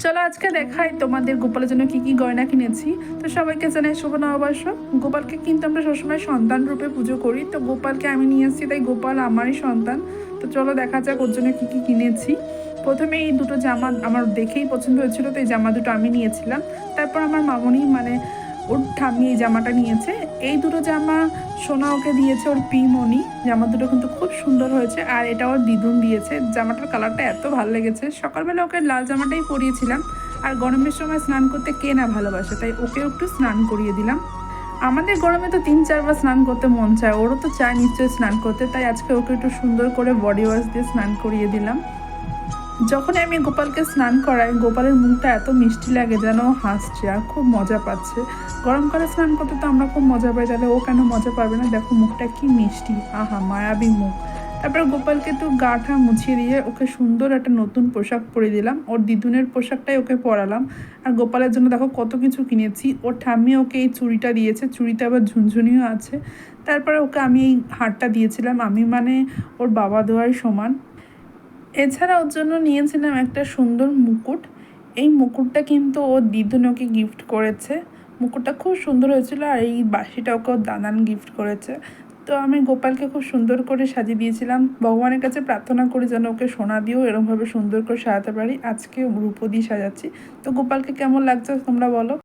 চলো আজকে দেখাই তোমাদের গোপালের জন্য কি কি গয়না কিনেছি। তো সবাইকে জানাই শুভ নববর্ষ। গোপালকে কিন্তু আমরা সবসময় সন্তান রূপে পুজো করি, তো গোপালকে আমি নিয়ে এসেছি, তাই গোপাল আমারই সন্তান। তো চলো দেখা যাক ওর জন্য কি কি কিনেছি। প্রথমে এই দুটো জামা আমার দেখেই পছন্দ হয়েছিল, তো এই জামা দুটো আমি নিয়েছিলাম। তারপর আমার মামনি মানে ওর ঠাম্মি এই জামাটা নিয়েছে। এই দুটো জামা সোনা ওকে দিয়েছে, ওর পিমনি। জামা দুটো কিন্তু খুব সুন্দর হয়েছে, আর এটা ওর দিদুন দিয়েছে। জামাটার কালারটা এত ভালো লেগেছে। সকালবেলা ওকে লাল জামাটাই পরিয়েছিলাম, আর গরমের সময় স্নান করতে কে না ভালোবাসে, তাই ওকেও একটু স্নান করিয়ে দিলাম। আমাদের গরমে তো 3-4 বার স্নান করতে মন চায়, ওরও তো চায় নিশ্চয়ই স্নান করতে, তাই আজকে ওকে একটু সুন্দর করে বডি ওয়াশ দিয়ে স্নান করিয়ে দিলাম। যখন আমি গোপালকে স্নান করাই, গোপালের মুখটা এত মিষ্টি লাগে যেন ও হাসছে আর খুব মজা পাচ্ছে। গরমকালে স্নান করতে তো আমরা খুব মজা পাই, তাহলে ও কেন মজা পাবে না? দেখো মুখটা কি মিষ্টি, আহা মায়াবী মুখ। তারপরে গোপালকে একটু গাটা মুছিয়ে দিয়ে ওকে সুন্দর একটা নতুন পোশাক পরিয়ে দিলাম। ওর দিদুনের পোশাকটাই ওকে পরালাম। আর গোপালের জন্য দেখো কত কিছু কিনেছি। ওর ঠাম্মি ওকে এই চুড়িটা দিয়েছে, চুড়িতে আবার ঝুনঝুনিও আছে। তারপরে ওকে আমি এই হারটা দিয়েছিলাম, আমি মানে ওর বাবা দেওয়ার সমান। এছাড়া ওর জন্য নিয়েছিলাম একটা সুন্দর মুকুট। এই মুকুটটা কিন্তু ওর দিদুন ওকে গিফট করেছে। মুকুটটা খুব সুন্দর হয়েছিল, আর এই বাঁশিটা ওকে ওর দাদান গিফট করেছে। তো আমি গোপালকে খুব সুন্দর করে সাজিয়ে দিয়েছিলাম। ভগবানের কাছে প্রার্থনা করি যেন ওকে সোনা দিয়েও এরকমভাবে সুন্দর করে সাজাতে পারি। আজকে রূপো দিয়ে সাজাচ্ছি। তো গোপালকে কেমন লাগছে তোমরা বলো।